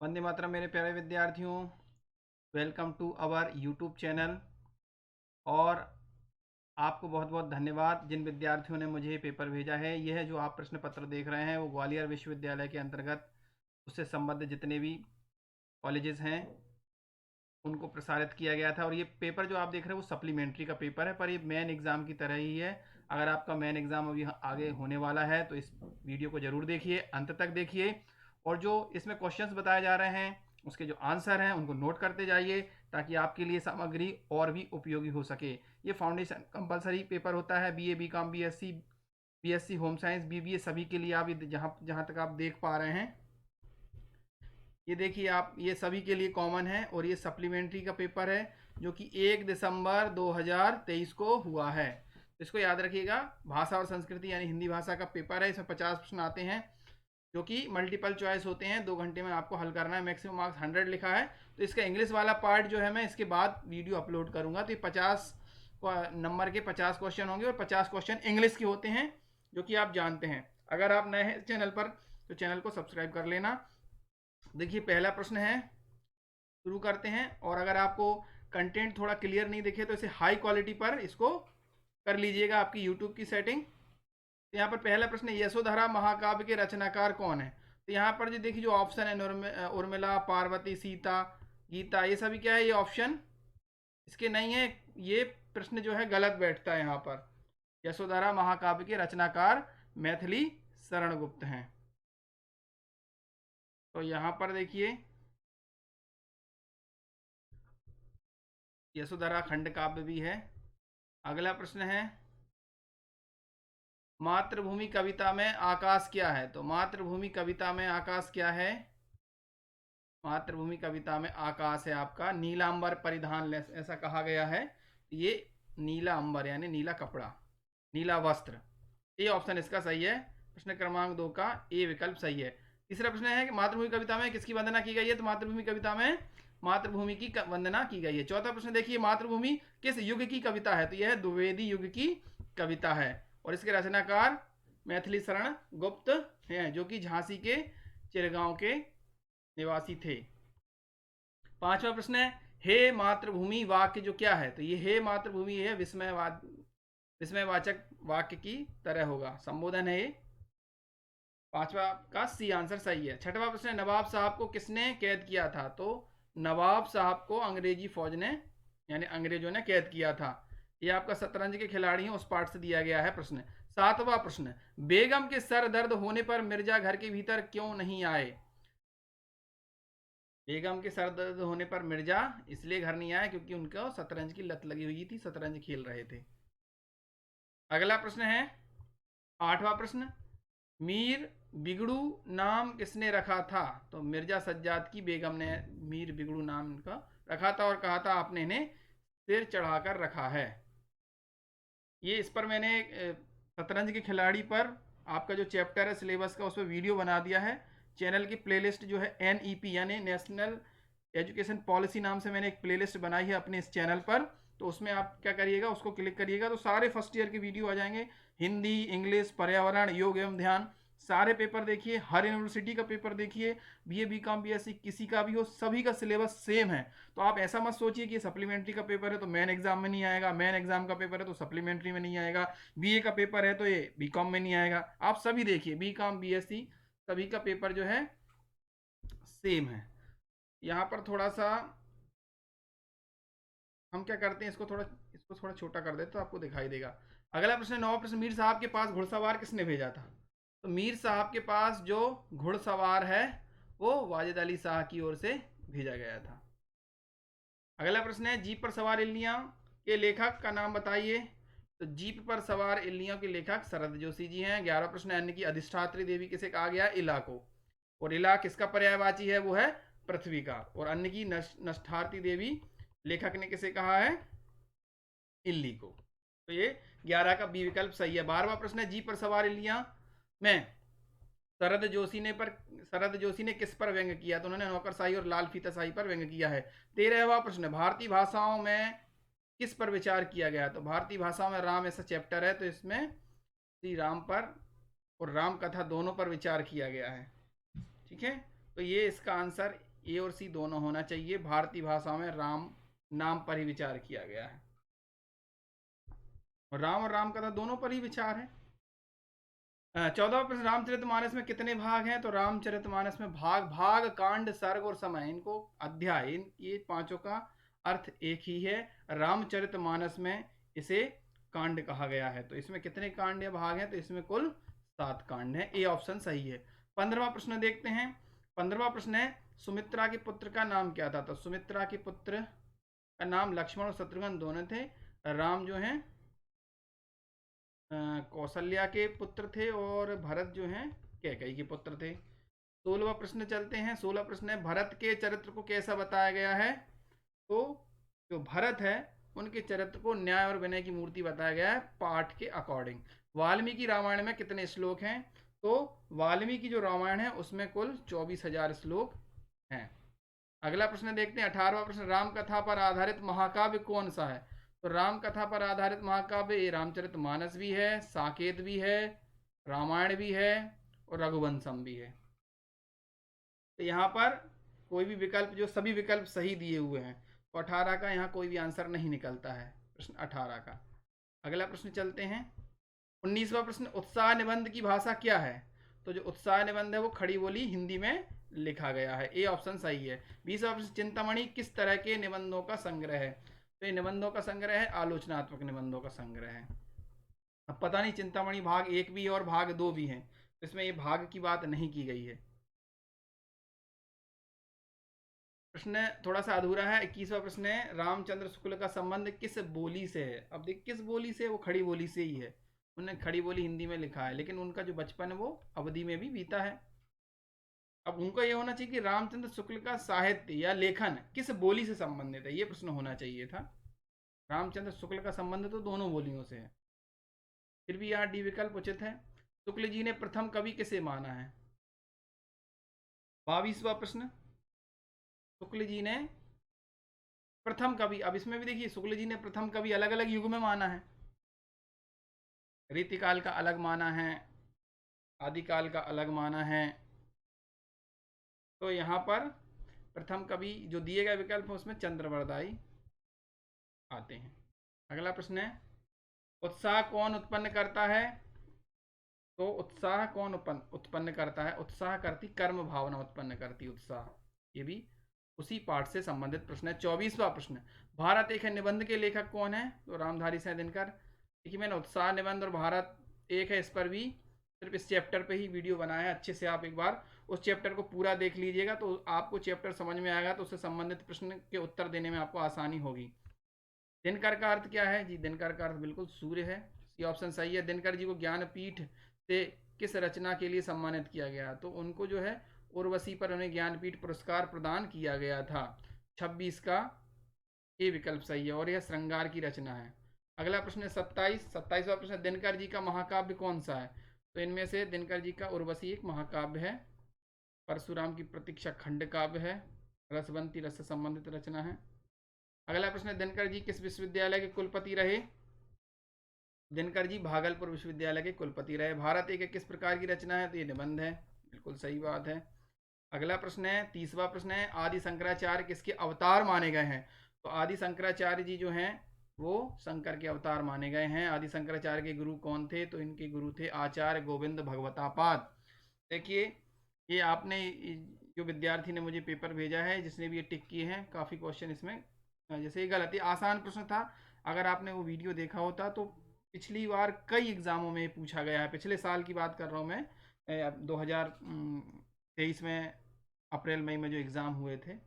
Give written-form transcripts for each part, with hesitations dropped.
वंदे मातरम मेरे प्यारे विद्यार्थियों। Welcome to our YouTube channel. और आपको बहुत बहुत धन्यवाद जिन विद्यार्थियों ने मुझे पेपर भेजा है। यह जो आप प्रश्न पत्र देख रहे हैं वो ग्वालियर विश्वविद्यालय के अंतर्गत उससे संबद्ध जितने भी कॉलेजेस हैं उनको प्रसारित किया गया था। और ये पेपर जो आप देख रहे हैं वो सप्लीमेंट्री का पेपर है, पर ये मेन एग्ज़ाम की तरह ही है। अगर आपका मेन एग्ज़ाम अभी आगे होने वाला है तो इस वीडियो को ज़रूर देखिए, अंत तक देखिए। और जो इसमें क्वेश्चंस बताए जा रहे हैं उसके जो आंसर हैं उनको नोट करते जाइए, ताकि आपके लिए सामग्री और भी उपयोगी हो सके। ये फाउंडेशन कंपलसरी पेपर होता है। BA, BCom, BSc home science, BBA सभी के लिए। आप जहाँ जहाँ तक आप देख पा रहे हैं, ये देखिए आप, ये सभी के लिए कॉमन है। और ये सप्लीमेंट्री का पेपर है जो कि 1 दिसंबर 2023 को हुआ है। तो इसको याद रखिएगा। भाषा और संस्कृति यानी हिंदी भाषा का पेपर है। इसमें 50 प्रश्न आते हैं जो कि मल्टीपल चॉइस होते हैं। 2 घंटे में आपको हल करना है। मैक्सिमम मार्क्स 100 लिखा है। तो इसका इंग्लिश वाला पार्ट जो है मैं इसके बाद वीडियो अपलोड करूंगा। तो ये 50 नंबर के 50 क्वेश्चन होंगे और 50 क्वेश्चन इंग्लिश के होते हैं, जो कि आप जानते हैं। अगर आप नए हैं चैनल पर तो चैनल को सब्सक्राइब कर लेना। देखिए पहला प्रश्न है, शुरू करते हैं। और अगर आपको कंटेंट थोड़ा क्लियर नहीं दिखे तो इसे हाई क्वालिटी पर इसको कर लीजिएगा, आपकी यूट्यूब की सेटिंग। तो यहाँ पर पहला प्रश्न है, यशोधरा महाकाव्य के रचनाकार कौन है? तो यहाँ पर जो देखिए जो ऑप्शन है, उर्मिला, पार्वती, सीता, गीता, ये सभी क्या है? ये ऑप्शन इसके नहीं है। ये प्रश्न जो है गलत बैठता है यहाँ पर। यशोधरा महाकाव्य के रचनाकार मैथिली शरण गुप्त हैं। तो यहाँ पर देखिए यशोधरा खंड काव्य भी है। अगला प्रश्न है, मातृभूमि कविता में आकाश क्या है? तो मातृभूमि कविता में आकाश क्या है? मातृभूमि कविता में आकाश है आपका नीलांबर परिधान, ऐसा कहा गया है। ये नीला अंबर यानी नीला कपड़ा, नीला वस्त्र। ये ऑप्शन इसका सही है। प्रश्न क्रमांक 2 का ए विकल्प सही है। तीसरा प्रश्न है कि मातृभूमि कविता में किसकी वंदना की गई है? तो मातृभूमि कविता में मातृभूमि की वंदना की गई है। चौथा प्रश्न देखिए, मातृभूमि किस युग की कविता है? तो यह द्विवेदी युग की कविता है। और इसके रचनाकार मैथिली शरण गुप्त हैं, जो कि झांसी के चिरगांव के निवासी थे। पांचवा प्रश्न है, हे मातृभूमि वाक्य जो क्या है? तो ये हे मातृभूमि है विस्मयवाचक वाक्य की तरह होगा, संबोधन है ये। पांचवा का सी आंसर सही है। छठवां प्रश्न है, नवाब साहब को किसने कैद किया था? तो नवाब साहब को अंग्रेजी फौज ने यानी अंग्रेजों ने कैद किया था। ये आपका शतरंज के खिलाड़ी हैं उस पार्ट से दिया गया है प्रश्न। सातवां प्रश्न, बेगम के सर दर्द होने पर मिर्जा घर के भीतर क्यों नहीं आए? बेगम के सर दर्द होने पर मिर्जा इसलिए घर नहीं आए क्योंकि उनको शतरंज की लत लगी हुई थी, शतरंज खेल रहे थे। अगला प्रश्न है, आठवां प्रश्न, मीर बिगड़ू नाम किसने रखा था? तो मिर्जा सज्जाद की बेगम ने मीर बिगड़ू नाम इनका रखा था और कहा था आपने इन्हें सिर चढ़ाकर रखा है। ये इस पर मैंने शतरंज के खिलाड़ी पर आपका जो चैप्टर है सिलेबस का, उस पर वीडियो बना दिया है। चैनल की प्लेलिस्ट जो है NEP यानी नेशनल एजुकेशन पॉलिसी नाम से मैंने एक प्लेलिस्ट बनाई है अपने इस चैनल पर। तो उसमें आप क्या करिएगा, उसको क्लिक करिएगा तो सारे फर्स्ट ईयर के वीडियो आ जाएंगे। हिंदी, इंग्लिश, पर्यावरण, योग एवं ध्यान, सारे पेपर देखिए। हर यूनिवर्सिटी का पेपर देखिए, बीए, बीकॉम, बीएससी किसी का भी हो, सभी का सिलेबस सेम है। तो आप ऐसा मत सोचिए कि सप्लीमेंट्री का पेपर है तो मेन एग्जाम में नहीं आएगा, मेन एग्जाम का पेपर है तो सप्लीमेंट्री में नहीं आएगा, बीए का पेपर है तो ये बीकॉम में नहीं आएगा। आप सभी देखिए, बीकॉम, बीएससी सभी का पेपर जो है सेम है। यहाँ पर थोड़ा सा हम क्या करते हैं, इसको थोड़ा छोटा कर देते तो आपको दिखाई देगा। अगला प्रश्न, नौवां प्रश्न, मीर साहब के पास घुड़सवार किसने भेजा था? तो मीर साहब के पास जो घुड़सवार है वो वाजिद अली शाह की ओर से भेजा गया था। अगला प्रश्न है, जीप पर सवार इल्लियां के लेखक का नाम बताइए? तो जीप पर सवार इल्लियों के लेखक शरद जोशी जी हैं। 11वां प्रश्न है, अन्न की अधिष्ठात्री देवी किसे कहा गया? इला को। और इला किसका पर्यायवाची है? वो है पृथ्वी का। और अन्न की नष्टार्थी देवी लेखक ने किसे कहा है? इल्ली को। तो ये 11 का बी विकल्प सही है। 12वां प्रश्न है, जीप पर सवार इल्लियां में शरद जोशी ने किस पर व्यंग किया? तो उन्होंने नौकरशाही और लाल फीताशाही पर व्यंग किया है। 13वां प्रश्न, भारतीय भाषाओं में किस पर विचार किया गया? तो भारतीय भाषाओं में राम ऐसा चैप्टर है तो इसमें श्री राम पर और राम कथा दोनों पर विचार किया गया है। ठीक है, तो ये इसका आंसर ए और सी दोनों होना चाहिए। भारतीय भाषा में राम नाम पर ही विचार किया गया है, राम और राम कथा दोनों पर ही विचार है। 14वां प्रश्न, रामचरितमानस में कितने भाग हैं? तो रामचरितमानस में भाग, कांड, सर्ग और समय, इनको अध्याय, ये पांचों का अर्थ एक ही है। रामचरितमानस में इसे कांड कहा गया है। तो इसमें कितने कांड या भाग हैं? तो इसमें कुल 7 कांड हैं। ए ऑप्शन सही है। 15वां प्रश्न देखते हैं। 15वां प्रश्न है, सुमित्रा के पुत्र का नाम क्या था? तो सुमित्रा के पुत्र का नाम लक्ष्मण और शत्रुघ्न दोनों थे। राम जो है कौशल्या के पुत्र थे और भरत जो हैं कैकेयी के पुत्र थे। 16वां प्रश्न चलते हैं। 16 प्रश्न है, भरत के चरित्र को कैसा बताया गया है? तो जो भरत है उनके चरित्र को न्याय और विनय की मूर्ति बताया गया है पाठ के अकॉर्डिंग। वाल्मीकि रामायण में कितने श्लोक हैं? तो वाल्मीकि जो रामायण है उसमें कुल 24,000 श्लोक हैं। अगला प्रश्न देखते हैं। 18वां प्रश्न, राम कथा पर आधारित महाकाव्य कौन सा है? तो राम कथा पर आधारित महाकाव्य ये रामचरितमानस भी है, साकेत भी है, रामायण भी है और रघुवंशम भी है। तो यहाँ पर कोई भी विकल्प, जो सभी विकल्प सही दिए हुए हैं, तो 18 का यहाँ कोई भी आंसर नहीं निकलता है, प्रश्न 18 का। अगला प्रश्न चलते हैं। 19वां प्रश्न, उत्साह निबंध की भाषा क्या है? तो जो उत्साह निबंध है वो खड़ी बोली हिंदी में लिखा गया है। ए ऑप्शन सही है। 20वां प्रश्न, चिंतामणि किस तरह के निबंधों का संग्रह है? तो ये निबंधों का संग्रह है, आलोचनात्मक निबंधों का संग्रह है। अब पता नहीं चिंतामणि भाग 1 भी है और भाग 2 भी है, तो इसमें ये भाग की बात नहीं की गई है। प्रश्न थोड़ा सा अधूरा है। 21वां प्रश्न है, रामचंद्र शुक्ल का संबंध किस बोली से है? अब देख किस बोली से, वो खड़ी बोली से ही है। उन्होंने खड़ी बोली हिंदी में लिखा है, लेकिन उनका जो बचपन है वो अवधि में भी बीता है। अब उनको ये होना चाहिए कि रामचंद्र शुक्ल का साहित्य या लेखन किस बोली से संबंधित है, ये प्रश्न होना चाहिए था। रामचंद्र शुक्ल का संबंध तो दोनों बोलियों से है, फिर भी यहाँ डी विकल्प उचित है। शुक्ल जी ने प्रथम कवि किसे माना है? 22वां प्रश्न, शुक्ल जी ने प्रथम कवि, अब इसमें भी देखिए शुक्ल जी ने प्रथम कवि अलग अलग युग में माना है। रीतिकाल का अलग माना है, आदिकाल का अलग माना है। तो यहाँ पर प्रथम कवि जो दिए गए विकल्प है उसमें चंद्रवरदाई आते हैं। अगला प्रश्न है, उत्साह कौन उत्पन्न करता है? तो उत्साह कौन उत्पन्न करता है? उत्साह करती कर्म भावना उत्पन्न करती उत्साह। ये भी उसी पाठ से संबंधित प्रश्न है। 24वां प्रश्न, भारत एक है निबंध के लेखक कौन है? तो रामधारी सिंह दिनकर। देखिए मैंने उत्साह निबंध और भारत एक है, इस पर भी सिर्फ इस चैप्टर पे ही वीडियो बनाया है। अच्छे से आप एक बार उस चैप्टर को पूरा देख लीजिएगा तो आपको चैप्टर समझ में आएगा, तो उससे संबंधित प्रश्न के उत्तर देने में आपको आसानी होगी। दिनकर का अर्थ क्या है? जी दिनकर का अर्थ बिल्कुल सूर्य है, ये ऑप्शन सही है। दिनकर जी को ज्ञानपीठ से किस रचना के लिए सम्मानित किया गया? तो उनको जो है उर्वशी पर उन्हें ज्ञानपीठ पुरस्कार प्रदान किया गया था। 26 का ये विकल्प सही है और यह श्रृंगार की रचना है। अगला प्रश्न है 27वां प्रश्न, दिनकर जी का महाकाव्य कौन सा है? तो इनमें से दिनकर जी का उर्वशी एक महाकाव्य है, परशुराम की प्रतीक्षा खंड काव्य है, रसवंती रस से संबंधित रचना है। अगला प्रश्न है, दिनकर जी किस विश्वविद्यालय के कुलपति रहे? दिनकर जी भागलपुर विश्वविद्यालय के कुलपति रहे। भारत एक किस प्रकार की रचना है? तो ये निबंध है, बिल्कुल सही बात है। अगला प्रश्न है 30वां प्रश्न है, आदि शंकराचार्य किसके अवतार माने गए हैं? तो आदि शंकराचार्य जी जो हैं वो शंकर के अवतार माने गए हैं। आदि शंकराचार्य के गुरु कौन थे? तो इनके गुरु थे आचार्य गोविंद भगवतापाद। देखिए ये आपने, जो विद्यार्थी ने मुझे पेपर भेजा है, जिसने भी ये टिक किए हैं, काफ़ी क्वेश्चन इसमें जैसे ये गलत है, आसान प्रश्न था। अगर आपने वो वीडियो देखा होता तो पिछली बार कई एग्ज़ामों में पूछा गया है। पिछले साल की बात कर रहा हूँ मैं, 2023 में अप्रैल मई में जो एग्ज़ाम हुए थे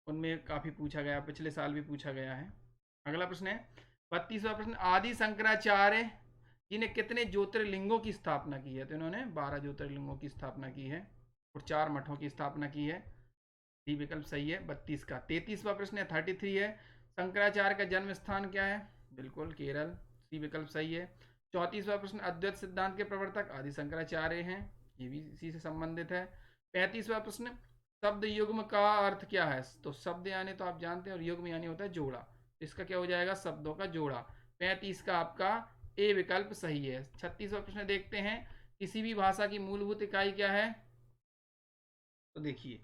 उनमें काफ़ी पूछा गया, पिछले साल भी पूछा गया है। अगला प्रश्न है 32वां प्रश्न, आदि शंकराचार्य जी ने कितने ज्योतिर्लिंगों की स्थापना की है? तो इन्होंने 12 ज्योतिर्लिंगों की स्थापना की है और 4 मठों की स्थापना की है। डी विकल्प सही है 32 का। 33वां प्रश्न है 33 है, शंकराचार्य का जन्म स्थान क्या है? बिल्कुल केरल, सी विकल्प सही है। 34वां प्रश्न, अद्वैत सिद्धांत के प्रवर्तक आदि शंकराचार्य हैं, ये भी इसी से संबंधित है। 35वां प्रश्न, शब्द युग्म का अर्थ क्या है? तो शब्द यानी तो आप जानते हैं और युग्म यानी होता है जोड़ा, इसका क्या हो जाएगा? शब्दों का जोड़ा। 35 का आपका ए विकल्प सही है। 36वां प्रश्न देखते हैं, किसी भी भाषा की मूलभूत इकाई क्या है? तो देखिए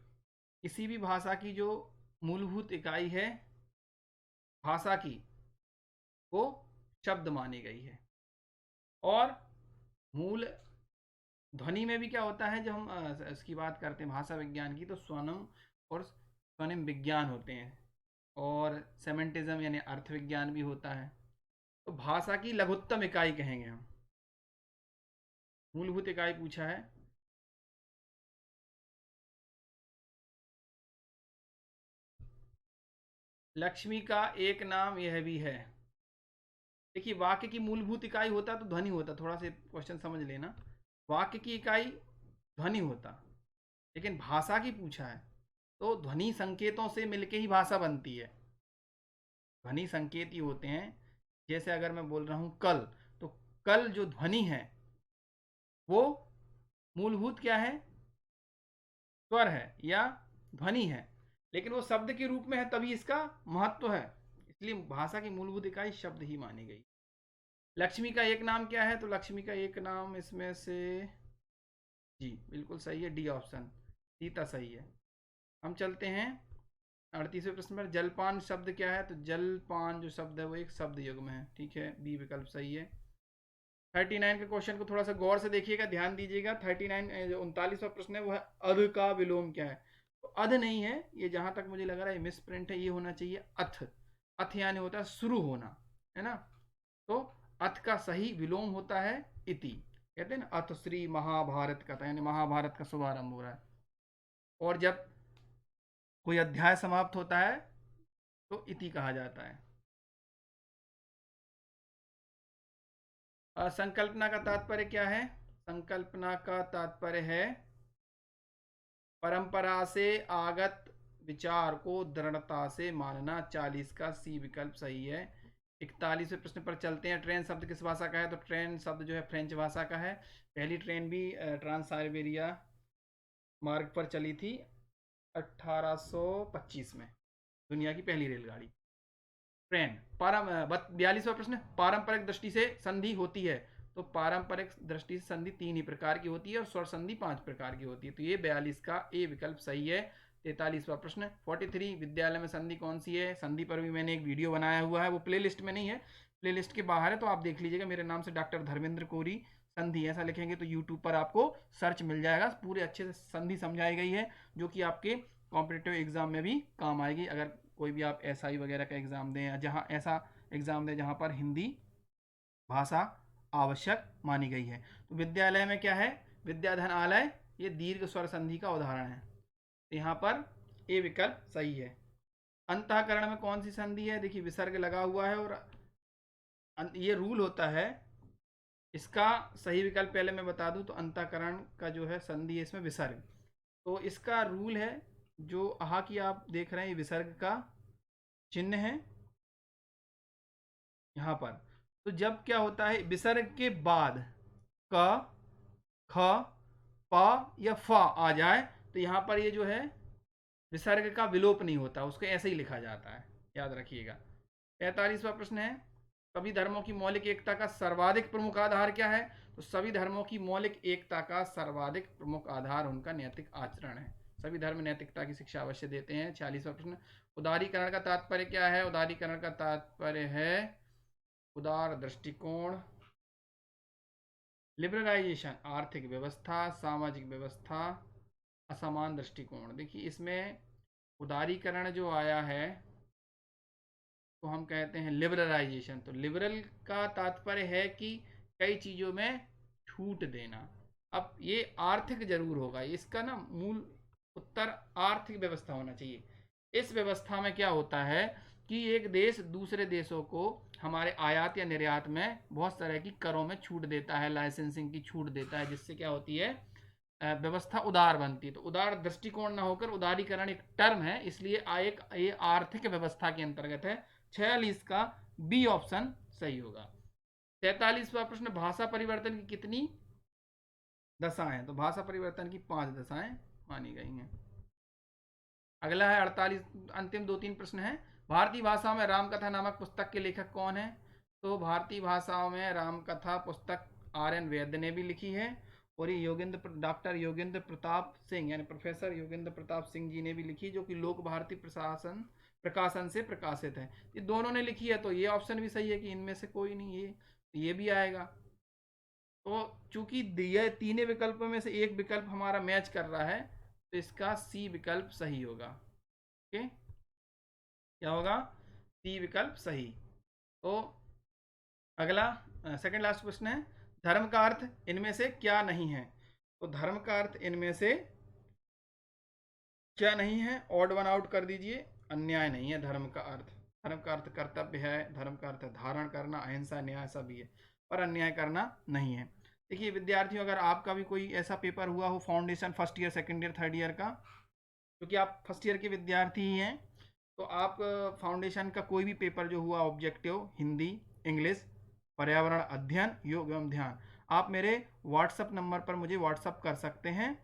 किसी भी भाषा की जो मूलभूत इकाई है भाषा की, वो शब्द मानी गई है। और मूल ध्वनि में भी क्या होता है, जब हम इसकी बात करते हैं भाषा विज्ञान की, तो स्वनम और स्वनिम विज्ञान होते हैं, और सेमेंटिज्म यानी अर्थ विज्ञान भी होता है। तो भाषा की लघुत्तम इकाई कहेंगे हम। मूलभूत इकाई पूछा है। लक्ष्मी का एक नाम यह भी है। देखिए, वाक्य की मूलभूत इकाई होता तो ध्वनि होता, थोड़ा सा क्वेश्चन समझ लेना। वाक्य की इकाई ध्वनि होता, लेकिन भाषा की पूछा है तो ध्वनि संकेतों से मिलके ही भाषा बनती है। ध्वनि संकेत ही होते हैं। जैसे अगर मैं बोल रहा हूं कल, तो कल जो ध्वनि है वो मूलभूत क्या है, स्वर है या ध्वनि है, लेकिन वो शब्द के रूप में है तभी इसका महत्व है। इसलिए भाषा की मूलभूत इकाई शब्द ही मानी गई। लक्ष्मी का एक नाम क्या है, तो लक्ष्मी का एक नाम इसमें से जी बिल्कुल सही है, डी ऑप्शन सीता सही है। हम चलते हैं 38वें प्रश्न पर। जलपान शब्द क्या है, तो जलपान जो शब्द है वो एक शब्द युग्म है। ठीक है, बी विकल्प सही है। 39 के क्वेश्चन को थोड़ा सा गौर से देखिएगा, ध्यान दीजिएगा। 39 जो 39वां प्रश्न है वो है अध का विलोम क्या है। तो अध नहीं है ये, जहां तक मुझे लग रहा है मिस प्रिंट है, ये होना चाहिए अथ। अथ यानी होता है शुरू होना, है ना। तो अथ का सही विलोम होता है इति। कहते हैं ना, अथ श्री महाभारत कथा, यानी महाभारत का शुभारंभ हो रहा है। और जब कोई अध्याय समाप्त होता है तो इति कहा जाता है। संकल्पना का तात्पर्य क्या है, संकल्पना का तात्पर्य है परंपरा से आगत विचार को दृढ़ता से मानना। 40 का सी विकल्प सही है। 41वें प्रश्न पर चलते हैं। ट्रेन शब्द किस भाषा का है, तो ट्रेन शब्द जो है फ्रेंच भाषा का है। पहली ट्रेन भी ट्रांस साइबेरिया मार्ग पर चली थी 1825 में, दुनिया की पहली रेलगाड़ी ट्रेन। 42वां प्रश्न, पारंपरिक दृष्टि से संधि होती है, तो पारंपरिक दृष्टि से संधि 3 ही प्रकार की होती है और स्वर संधि 5 प्रकार की होती है। तो ये 42 का ए विकल्प सही है। 43वां प्रश्न 43, विद्यालय में संधि कौन सी है। संधि पर भी मैंने एक वीडियो बनाया हुआ है, वो प्ले लिस्ट में नहीं है, प्ले लिस्ट के बाहर है, तो आप देख लीजिएगा। मेरे नाम से डॉक्टर धर्मेंद्र कोरी संधि ऐसा लिखेंगे तो यूट्यूब पर आपको सर्च मिल जाएगा। पूरे अच्छे से संधि समझाई गई है, जो कि आपके कॉम्पिटेटिव एग्जाम में भी काम आएगी। अगर कोई भी आप एसआई वगैरह का एग्ज़ाम दें, या जहाँ ऐसा एग्ज़ाम दें जहाँ पर हिंदी भाषा आवश्यक मानी गई है। तो विद्यालय में क्या है, विद्याधन आलय, ये दीर्घ स्वर संधि का उदाहरण है। तो यहाँ पर ए विकल्प सही है। अंतःकरण में कौन सी संधि है, देखिए विसर्ग लगा हुआ है, और ये रूल होता है इसका। सही विकल्प पहले मैं बता दूं, तो अंतःकरण का जो है संधि है इसमें विसर्ग। तो इसका रूल है, जो आहा की आप देख रहे हैं, ये विसर्ग का चिन्ह है यहाँ पर। तो जब क्या होता है, विसर्ग के बाद क ख प या फ आ जाए, तो यहाँ पर ये जो है विसर्ग का विलोप नहीं होता, उसको ऐसे ही लिखा जाता है, याद रखिएगा। 45वां प्रश्न है, सभी धर्मों की मौलिक एकता का सर्वाधिक प्रमुख आधार क्या है। तो सभी धर्मों की मौलिक एकता का सर्वाधिक प्रमुख आधार उनका नैतिक आचरण है। सभी धर्म नैतिकता की शिक्षा अवश्य देते हैं। 46वां प्रश्न, उदारीकरण का तात्पर्य क्या है। उदारीकरण का तात्पर्य है उदार दृष्टिकोण, लिबरलाइजेशन आर्थिक व्यवस्था, सामाजिक व्यवस्था, असमान दृष्टिकोण। देखिए इसमें उदारीकरण जो आया है तो हम कहते हैं लिबरलाइजेशन। तो लिबरल का तात्पर्य है कि कई चीज़ों में छूट देना। अब ये आर्थिक जरूर होगा, इसका ना मूल उत्तर आर्थिक व्यवस्था होना चाहिए। इस व्यवस्था में क्या होता है कि एक देश दूसरे देशों को हमारे आयात या निर्यात में बहुत तरह की करों में छूट देता है, लाइसेंसिंग की छूट देता है, जिससे क्या होती है व्यवस्था उदार बनती है। तो उदार दृष्टिकोण ना होकर उदारीकरण एक टर्म है, इसलिए एक ये आर्थिक व्यवस्था के अंतर्गत है। 46 का बी ऑप्शन सही होगा। 43वां प्रश्न, भाषा परिवर्तन की कितनी दशाएं। तो भाषा परिवर्तन की 5 दशाएं मानी गई हैं। अगला है 48, अंतिम 2-3 प्रश्न है। भारतीय भाषाओं में रामकथा नामक पुस्तक के लेखक कौन है। तो भारतीय भाषाओं में रामकथा पुस्तक आर एन वैद्य ने भी लिखी है, और ये डॉक्टर योगेंद्र प्रताप सिंह यानी प्रोफेसर योगेंद्र प्रताप सिंह जी ने भी लिखी, जो कि लोक भारती प्रकाशन से प्रकाशित है। ये दोनों ने लिखी है, तो ये ऑप्शन भी सही है कि इनमें से कोई नहीं, ये भी आएगा। तो चूंकि ये तीनों विकल्पों में से एक विकल्प हमारा मैच कर रहा है, तो इसका सी विकल्प सही होगा। ओके, क्या होगा? सी विकल्प सही। तो अगला सेकंड लास्ट क्वेश्चन है, धर्म का अर्थ इनमें से क्या नहीं है? तो धर्म का अर्थ इनमें से क्या नहीं है? ऑड वन आउट कर दीजिए। अन्याय नहीं है धर्म का अर्थ। धर्म का अर्थ कर्तव्य है, धर्म का अर्थ धारण करना, अहिंसा, न्याय सभी है, पर अन्याय करना नहीं है। देखिए विद्यार्थियों, अगर आपका भी कोई ऐसा पेपर हुआ हो foundation first year, second year, third year का, क्योंकि आप फर्स्ट ईयर के विद्यार्थी ही हैं, तो आप फाउंडेशन का कोई भी पेपर जो हुआ ऑब्जेक्टिव, हिंदी, इंग्लिश, पर्यावरण अध्ययन, योग एवं ध्यान, आप मेरे व्हाट्सअप नंबर पर मुझे व्हाट्सअप कर सकते हैं।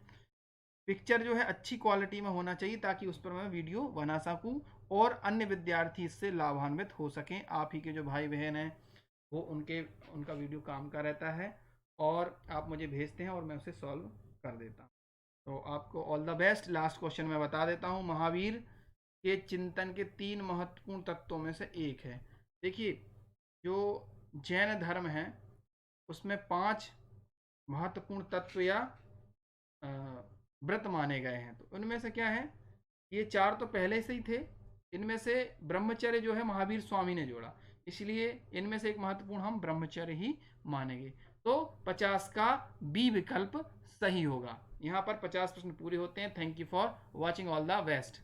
पिक्चर जो है अच्छी क्वालिटी में होना चाहिए, ताकि उस पर मैं वीडियो बना सकूं और अन्य विद्यार्थी इससे लाभान्वित हो सकें। आप ही के जो भाई बहन हैं वो उनका वीडियो काम का रहता है, और आप मुझे भेजते हैं और मैं उसे सॉल्व कर देता हूँ। तो आपको all the best. Last question मैं बता देता हूँ, महावीर के चिंतन के 3 महत्वपूर्ण तत्वों में से एक है। देखिए, जो जैन धर्म है उसमें 5 महत्वपूर्ण तत्व या व्रत माने गए हैं। तो उनमें से क्या है? ये 4 तो पहले से ही थे। इनमें से ब्रह्मचर्य जो है महावीर स्वामी ने जोड़ा, इसलिए इनमें से एक महत्वपूर्ण हम ब्रह्मचर्य ही मानेंगे। तो 50 का बी विकल्प सही होगा। यहाँ पर 50 प्रश्न पूरे होते हैं। Thank you for watching, all the best.